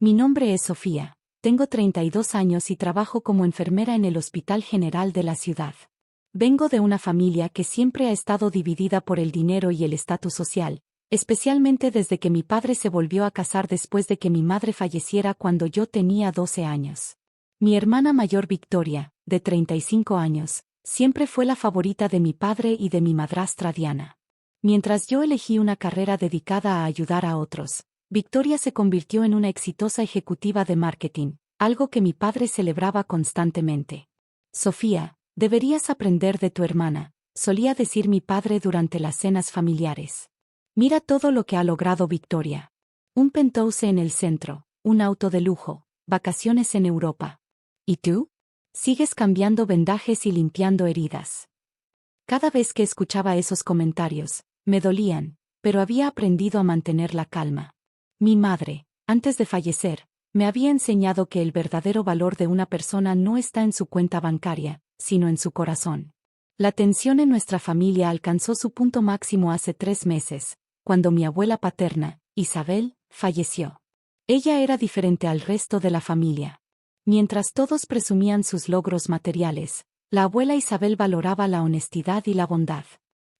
Mi nombre es Sofía, tengo 32 años y trabajo como enfermera en el Hospital General de la ciudad. Vengo de una familia que siempre ha estado dividida por el dinero y el estatus social, especialmente desde que mi padre se volvió a casar después de que mi madre falleciera cuando yo tenía 12 años. Mi hermana mayor Victoria, de 35 años, siempre fue la favorita de mi padre y de mi madrastra Diana. Mientras yo elegí una carrera dedicada a ayudar a otros, Victoria se convirtió en una exitosa ejecutiva de marketing, algo que mi padre celebraba constantemente. Sofía, deberías aprender de tu hermana, solía decir mi padre durante las cenas familiares. Mira todo lo que ha logrado Victoria. Un penthouse en el centro, un auto de lujo, vacaciones en Europa. ¿Y tú? Sigues cambiando vendajes y limpiando heridas. Cada vez que escuchaba esos comentarios, me dolían, pero había aprendido a mantener la calma. Mi madre, antes de fallecer, me había enseñado que el verdadero valor de una persona no está en su cuenta bancaria, sino en su corazón. La tensión en nuestra familia alcanzó su punto máximo hace 3 meses, cuando mi abuela paterna, Isabel, falleció. Ella era diferente al resto de la familia. Mientras todos presumían sus logros materiales, la abuela Isabel valoraba la honestidad y la bondad.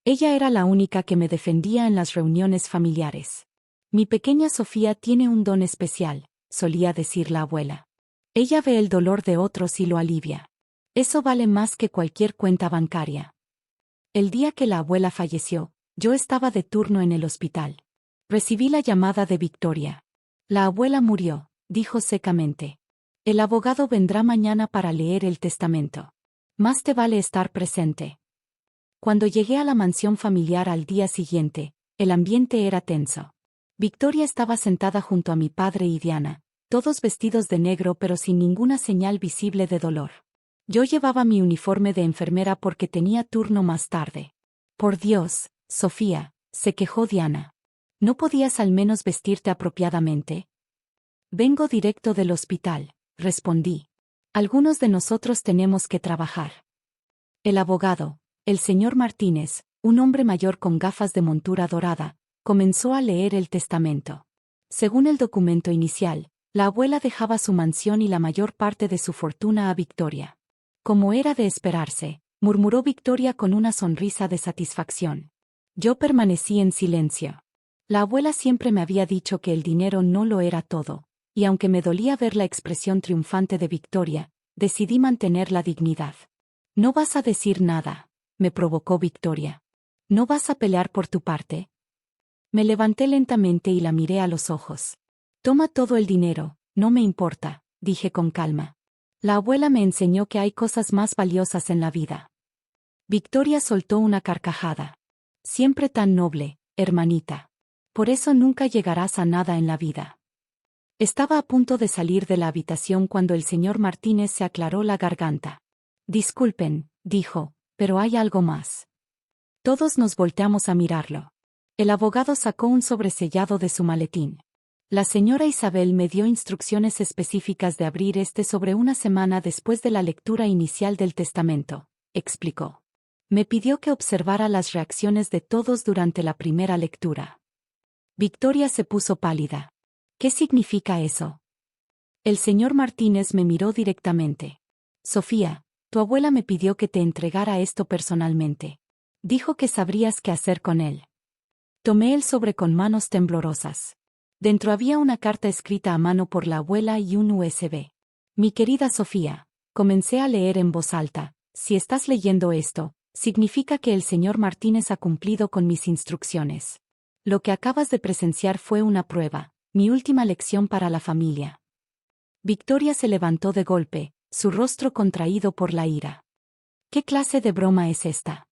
Ella era la única que me defendía en las reuniones familiares. Mi pequeña Sofía tiene un don especial, solía decir la abuela. Ella ve el dolor de otros y lo alivia. Eso vale más que cualquier cuenta bancaria. El día que la abuela falleció, yo estaba de turno en el hospital. Recibí la llamada de Victoria. La abuela murió, dijo secamente. El abogado vendrá mañana para leer el testamento. Más te vale estar presente. Cuando llegué a la mansión familiar al día siguiente, el ambiente era tenso. Victoria estaba sentada junto a mi padre y Diana, todos vestidos de negro pero sin ninguna señal visible de dolor. Yo llevaba mi uniforme de enfermera porque tenía turno más tarde. Por Dios, Sofía, se quejó Diana. ¿No podías al menos vestirte apropiadamente? Vengo directo del hospital, respondí. Algunos de nosotros tenemos que trabajar. El abogado, el señor Martínez, un hombre mayor con gafas de montura dorada, comenzó a leer el testamento. Según el documento inicial, la abuela dejaba su mansión y la mayor parte de su fortuna a Victoria. Como era de esperarse, murmuró Victoria con una sonrisa de satisfacción. Yo permanecí en silencio. La abuela siempre me había dicho que el dinero no lo era todo, y aunque me dolía ver la expresión triunfante de Victoria, decidí mantener la dignidad. ¿No vas a decir nada?, me provocó Victoria. ¿No vas a pelear por tu parte? Me levanté lentamente y la miré a los ojos. Toma todo el dinero, no me importa, dije con calma. La abuela me enseñó que hay cosas más valiosas en la vida. Victoria soltó una carcajada. Siempre tan noble, hermanita. Por eso nunca llegarás a nada en la vida. Estaba a punto de salir de la habitación cuando el señor Martínez se aclaró la garganta. Disculpen, dijo, pero hay algo más. Todos nos volteamos a mirarlo. El abogado sacó un sobresellado de su maletín. La señora Isabel me dio instrucciones específicas de abrir este sobre una semana después de la lectura inicial del testamento, explicó. Me pidió que observara las reacciones de todos durante la primera lectura. Victoria se puso pálida. ¿Qué significa eso? El señor Martínez me miró directamente. Sofía, tu abuela me pidió que te entregara esto personalmente. Dijo que sabrías qué hacer con él. Tomé el sobre con manos temblorosas. Dentro había una carta escrita a mano por la abuela y un USB. Mi querida Sofía, comencé a leer en voz alta. Si estás leyendo esto, significa que el señor Martínez ha cumplido con mis instrucciones. Lo que acabas de presenciar fue una prueba, mi última lección para la familia. Victoria se levantó de golpe, su rostro contraído por la ira. ¿Qué clase de broma es esta?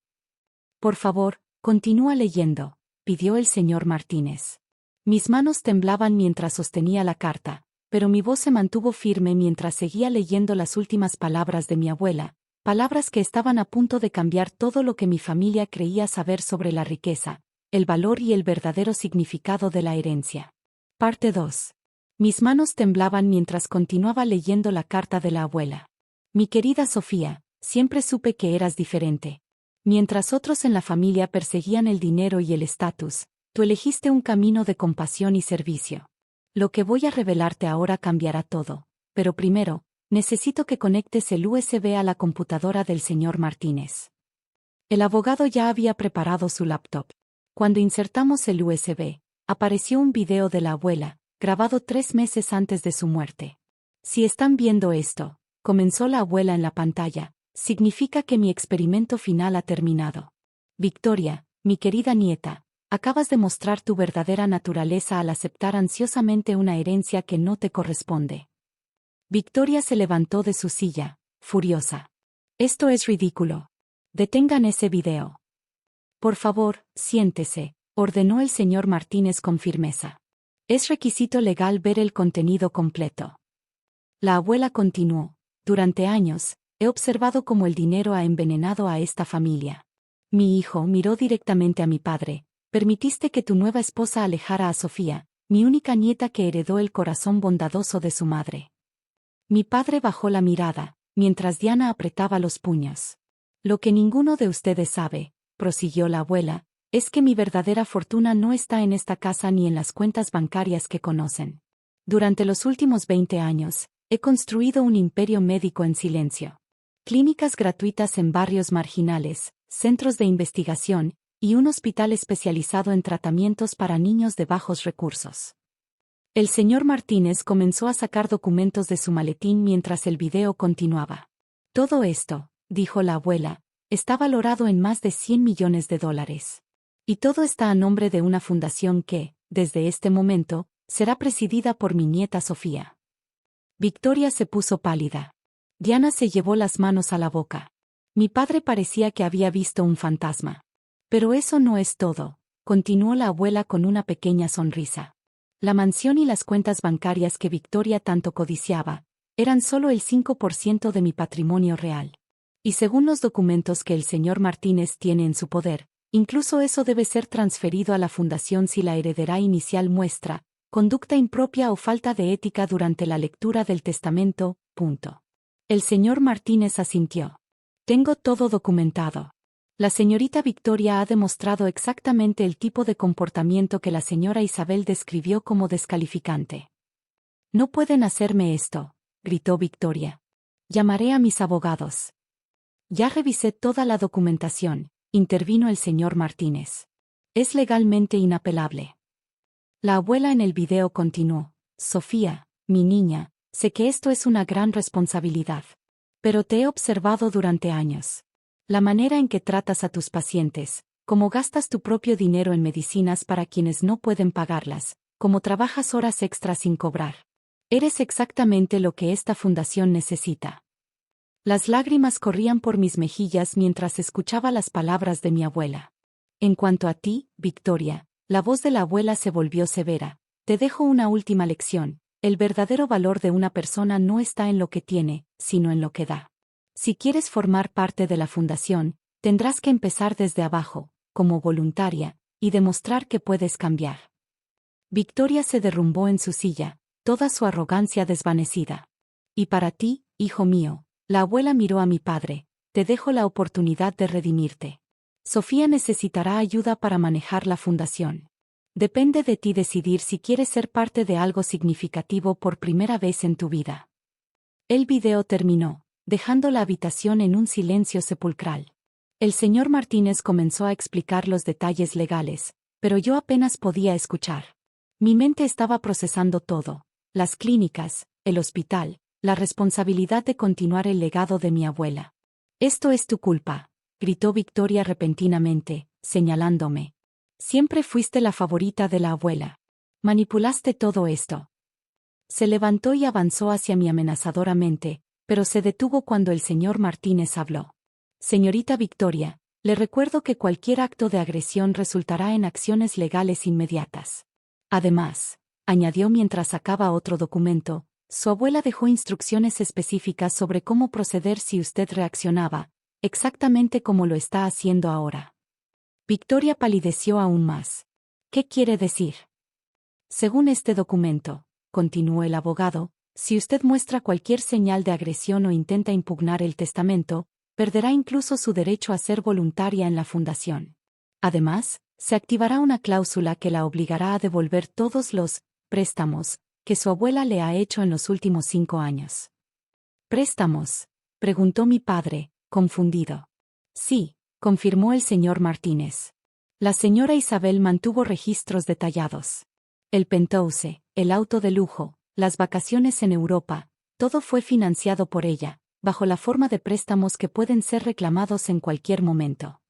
Por favor, continúa leyendo, pidió el señor Martínez. Mis manos temblaban mientras sostenía la carta, pero mi voz se mantuvo firme mientras seguía leyendo las últimas palabras de mi abuela, palabras que estaban a punto de cambiar todo lo que mi familia creía saber sobre la riqueza, el valor y el verdadero significado de la herencia. Parte 2. Mis manos temblaban mientras continuaba leyendo la carta de la abuela. Mi querida Sofía, siempre supe que eras diferente. Mientras otros en la familia perseguían el dinero y el estatus, tú elegiste un camino de compasión y servicio. Lo que voy a revelarte ahora cambiará todo, pero primero, necesito que conectes el USB a la computadora del señor Martínez. El abogado ya había preparado su laptop. Cuando insertamos el USB, apareció un video de la abuela, grabado 3 meses antes de su muerte. Si están viendo esto, comenzó la abuela en la pantalla, significa que mi experimento final ha terminado. Victoria, mi querida nieta, acabas de mostrar tu verdadera naturaleza al aceptar ansiosamente una herencia que no te corresponde. Victoria se levantó de su silla, furiosa. Esto es ridículo. Detengan ese video. Por favor, siéntese, ordenó el señor Martínez con firmeza. Es requisito legal ver el contenido completo. La abuela continuó. Durante años, he observado cómo el dinero ha envenenado a esta familia. Mi hijo miró directamente a mi padre. Permitiste que tu nueva esposa alejara a Sofía, mi única nieta que heredó el corazón bondadoso de su madre. Mi padre bajó la mirada, mientras Diana apretaba los puños. Lo que ninguno de ustedes sabe, prosiguió la abuela, es que mi verdadera fortuna no está en esta casa ni en las cuentas bancarias que conocen. Durante los últimos 20 años, he construido un imperio médico en silencio. Clínicas gratuitas en barrios marginales, centros de investigación, y un hospital especializado en tratamientos para niños de bajos recursos. El señor Martínez comenzó a sacar documentos de su maletín mientras el video continuaba. Todo esto, dijo la abuela, está valorado en más de $100 millones. Y todo está a nombre de una fundación que, desde este momento, será presidida por mi nieta Sofía. Victoria se puso pálida. Diana se llevó las manos a la boca. Mi padre parecía que había visto un fantasma. Pero eso no es todo, continuó la abuela con una pequeña sonrisa. La mansión y las cuentas bancarias que Victoria tanto codiciaba, eran solo el 5% de mi patrimonio real. Y según los documentos que el señor Martínez tiene en su poder, incluso eso debe ser transferido a la fundación si la heredera inicial muestra conducta impropia o falta de ética durante la lectura del testamento. El señor Martínez asintió. Tengo todo documentado. La señorita Victoria ha demostrado exactamente el tipo de comportamiento que la señora Isabel describió como descalificante. No pueden hacerme esto, gritó Victoria. Llamaré a mis abogados. Ya revisé toda la documentación, intervino el señor Martínez. Es legalmente inapelable. La abuela en el video continuó. Sofía, mi niña, sé que esto es una gran responsabilidad. Pero te he observado durante años. La manera en que tratas a tus pacientes, cómo gastas tu propio dinero en medicinas para quienes no pueden pagarlas, cómo trabajas horas extras sin cobrar. Eres exactamente lo que esta fundación necesita. Las lágrimas corrían por mis mejillas mientras escuchaba las palabras de mi abuela. En cuanto a ti, Victoria, la voz de la abuela se volvió severa. Te dejo una última lección. El verdadero valor de una persona no está en lo que tiene, sino en lo que da. Si quieres formar parte de la fundación, tendrás que empezar desde abajo, como voluntaria, y demostrar que puedes cambiar. Victoria se derrumbó en su silla, toda su arrogancia desvanecida. Y para ti, hijo mío, la abuela miró a mi padre, te dejo la oportunidad de redimirte. Sofía necesitará ayuda para manejar la fundación. Depende de ti decidir si quieres ser parte de algo significativo por primera vez en tu vida. El video terminó, dejando la habitación en un silencio sepulcral. El señor Martínez comenzó a explicar los detalles legales, pero yo apenas podía escuchar. Mi mente estaba procesando todo: las clínicas, el hospital, la responsabilidad de continuar el legado de mi abuela. Esto es tu culpa, gritó Victoria repentinamente, señalándome. Siempre fuiste la favorita de la abuela. Manipulaste todo esto. Se levantó y avanzó hacia mí amenazadoramente, pero se detuvo cuando el señor Martínez habló. Señorita Victoria, le recuerdo que cualquier acto de agresión resultará en acciones legales inmediatas. Además, añadió mientras sacaba otro documento, su abuela dejó instrucciones específicas sobre cómo proceder si usted reaccionaba, exactamente como lo está haciendo ahora. Victoria palideció aún más. ¿Qué quiere decir? Según este documento, continuó el abogado, si usted muestra cualquier señal de agresión o intenta impugnar el testamento, perderá incluso su derecho a ser voluntaria en la fundación. Además, se activará una cláusula que la obligará a devolver todos los préstamos, que su abuela le ha hecho en los últimos 5 años. ¿Préstamos?, preguntó mi padre, confundido. Sí, confirmó el señor Martínez. La señora Isabel mantuvo registros detallados. El penthouse, el auto de lujo, las vacaciones en Europa, todo fue financiado por ella, bajo la forma de préstamos que pueden ser reclamados en cualquier momento.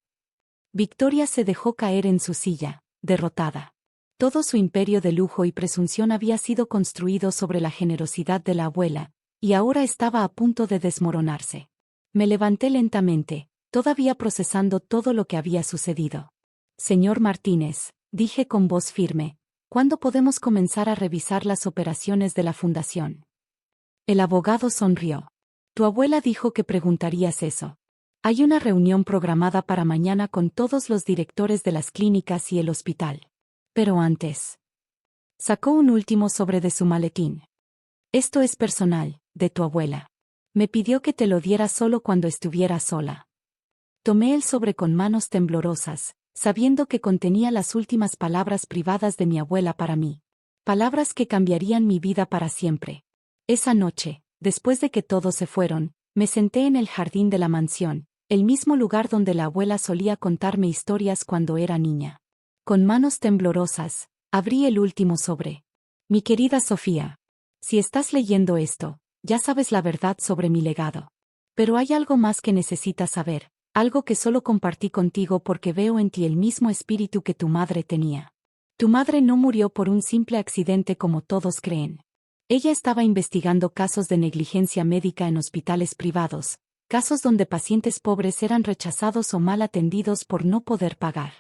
Victoria se dejó caer en su silla, derrotada. Todo su imperio de lujo y presunción había sido construido sobre la generosidad de la abuela, y ahora estaba a punto de desmoronarse. Me levanté lentamente, todavía procesando todo lo que había sucedido. Señor Martínez, dije con voz firme, ¿cuándo podemos comenzar a revisar las operaciones de la fundación? El abogado sonrió. Tu abuela dijo que preguntarías eso. Hay una reunión programada para mañana con todos los directores de las clínicas y el hospital. Pero antes. Sacó un último sobre de su maletín. Esto es personal, de tu abuela. Me pidió que te lo diera solo cuando estuviera sola. Tomé el sobre con manos temblorosas, sabiendo que contenía las últimas palabras privadas de mi abuela para mí. Palabras que cambiarían mi vida para siempre. Esa noche, después de que todos se fueron, me senté en el jardín de la mansión, el mismo lugar donde la abuela solía contarme historias cuando era niña. Con manos temblorosas, abrí el último sobre. Mi querida Sofía, si estás leyendo esto, ya sabes la verdad sobre mi legado. Pero hay algo más que necesitas saber, algo que solo compartí contigo porque veo en ti el mismo espíritu que tu madre tenía. Tu madre no murió por un simple accidente como todos creen. Ella estaba investigando casos de negligencia médica en hospitales privados, casos donde pacientes pobres eran rechazados o mal atendidos por no poder pagar.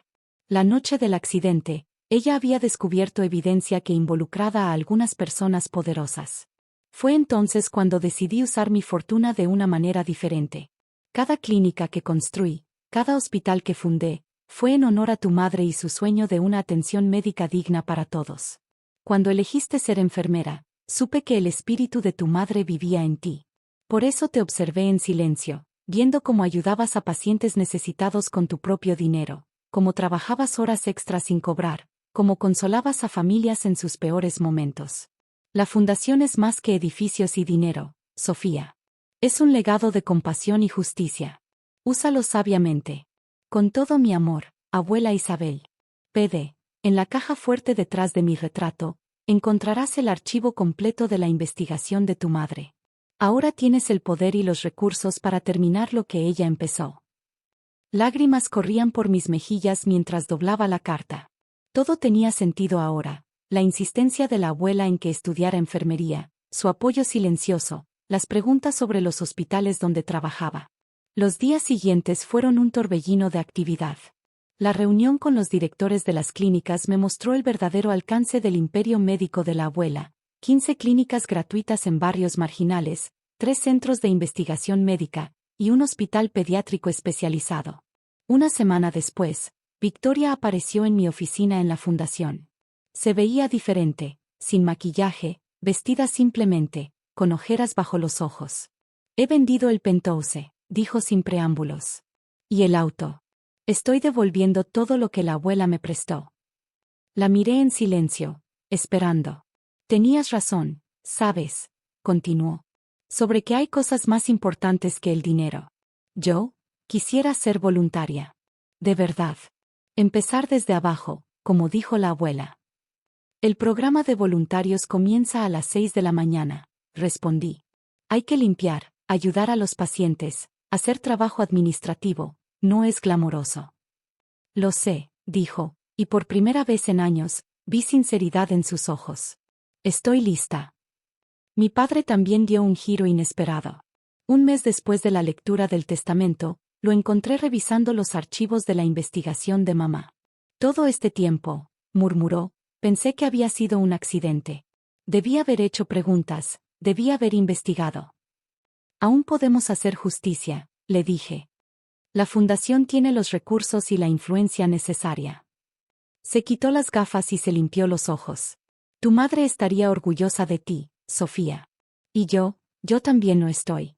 La noche del accidente, ella había descubierto evidencia que involucraba a algunas personas poderosas. Fue entonces cuando decidí usar mi fortuna de una manera diferente. Cada clínica que construí, cada hospital que fundé, fue en honor a tu madre y su sueño de una atención médica digna para todos. Cuando elegiste ser enfermera, supe que el espíritu de tu madre vivía en ti. Por eso te observé en silencio, viendo cómo ayudabas a pacientes necesitados con tu propio dinero, cómo trabajabas horas extras sin cobrar, cómo consolabas a familias en sus peores momentos. La fundación es más que edificios y dinero, Sofía. Es un legado de compasión y justicia. Úsalo sabiamente. Con todo mi amor, abuela Isabel. PD. En la caja fuerte detrás de mi retrato, encontrarás el archivo completo de la investigación de tu madre. Ahora tienes el poder y los recursos para terminar lo que ella empezó. Lágrimas corrían por mis mejillas mientras doblaba la carta. Todo tenía sentido ahora, la insistencia de la abuela en que estudiara enfermería, su apoyo silencioso, las preguntas sobre los hospitales donde trabajaba. Los días siguientes fueron un torbellino de actividad. La reunión con los directores de las clínicas me mostró el verdadero alcance del imperio médico de la abuela: 15 clínicas gratuitas en barrios marginales, 3 centros de investigación médica, y un hospital pediátrico especializado. Una semana después, Victoria apareció en mi oficina en la fundación. Se veía diferente, sin maquillaje, vestida simplemente, con ojeras bajo los ojos. He vendido el penthouse, dijo sin preámbulos. Y el auto. Estoy devolviendo todo lo que la abuela me prestó. La miré en silencio, esperando. Tenías razón, sabes, continuó. Sobre que hay cosas más importantes que el dinero. Yo, quisiera ser voluntaria. De verdad. Empezar desde abajo, como dijo la abuela. El programa de voluntarios comienza a las 6 de la mañana, respondí. Hay que limpiar, ayudar a los pacientes, hacer trabajo administrativo, no es glamoroso. Lo sé, dijo, y por primera vez en años, vi sinceridad en sus ojos. Estoy lista. Mi padre también dio un giro inesperado. Un mes después de la lectura del testamento, lo encontré revisando los archivos de la investigación de mamá. Todo este tiempo, murmuró, pensé que había sido un accidente. Debí haber hecho preguntas, debí haber investigado. Aún podemos hacer justicia, le dije. La fundación tiene los recursos y la influencia necesaria. Se quitó las gafas y se limpió los ojos. Tu madre estaría orgullosa de ti, Sofía. Y yo también lo estoy.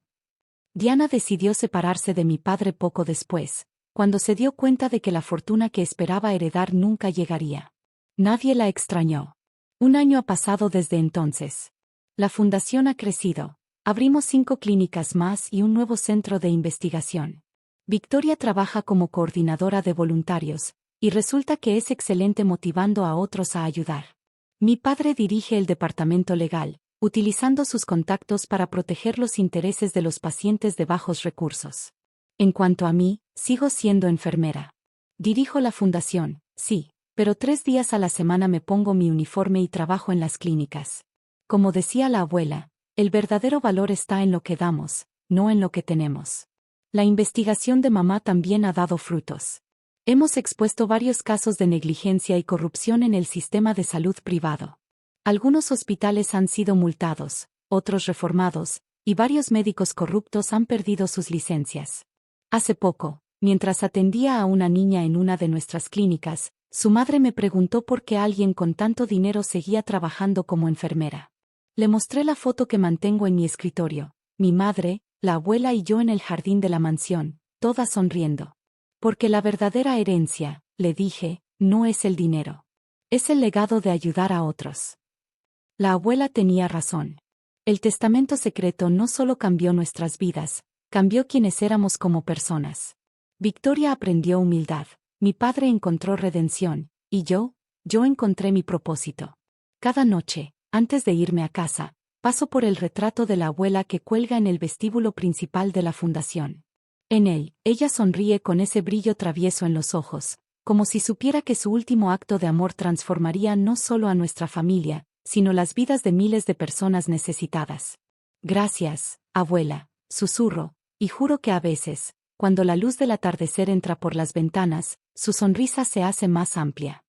Diana decidió separarse de mi padre poco después, cuando se dio cuenta de que la fortuna que esperaba heredar nunca llegaría. Nadie la extrañó. Un año ha pasado desde entonces. La fundación ha crecido. Abrimos 5 clínicas más y un nuevo centro de investigación. Victoria trabaja como coordinadora de voluntarios, y resulta que es excelente motivando a otros a ayudar. Mi padre dirige el departamento legal, utilizando sus contactos para proteger los intereses de los pacientes de bajos recursos. En cuanto a mí, sigo siendo enfermera. Dirijo la fundación, sí, pero 3 días a la semana me pongo mi uniforme y trabajo en las clínicas. Como decía la abuela, el verdadero valor está en lo que damos, no en lo que tenemos. La investigación de mamá también ha dado frutos. Hemos expuesto varios casos de negligencia y corrupción en el sistema de salud privado. Algunos hospitales han sido multados, otros reformados, y varios médicos corruptos han perdido sus licencias. Hace poco, mientras atendía a una niña en una de nuestras clínicas, su madre me preguntó por qué alguien con tanto dinero seguía trabajando como enfermera. Le mostré la foto que mantengo en mi escritorio, mi madre, la abuela y yo en el jardín de la mansión, todas sonriendo. Porque la verdadera herencia, le dije, no es el dinero. Es el legado de ayudar a otros. La abuela tenía razón. El testamento secreto no solo cambió nuestras vidas, cambió quienes éramos como personas. Victoria aprendió humildad, mi padre encontró redención, y yo encontré mi propósito. Cada noche, antes de irme a casa, paso por el retrato de la abuela que cuelga en el vestíbulo principal de la fundación. En él, ella sonríe con ese brillo travieso en los ojos, como si supiera que su último acto de amor transformaría no solo a nuestra familia, sino las vidas de miles de personas necesitadas. Gracias, abuela, susurro, y juro que a veces, cuando la luz del atardecer entra por las ventanas, su sonrisa se hace más amplia.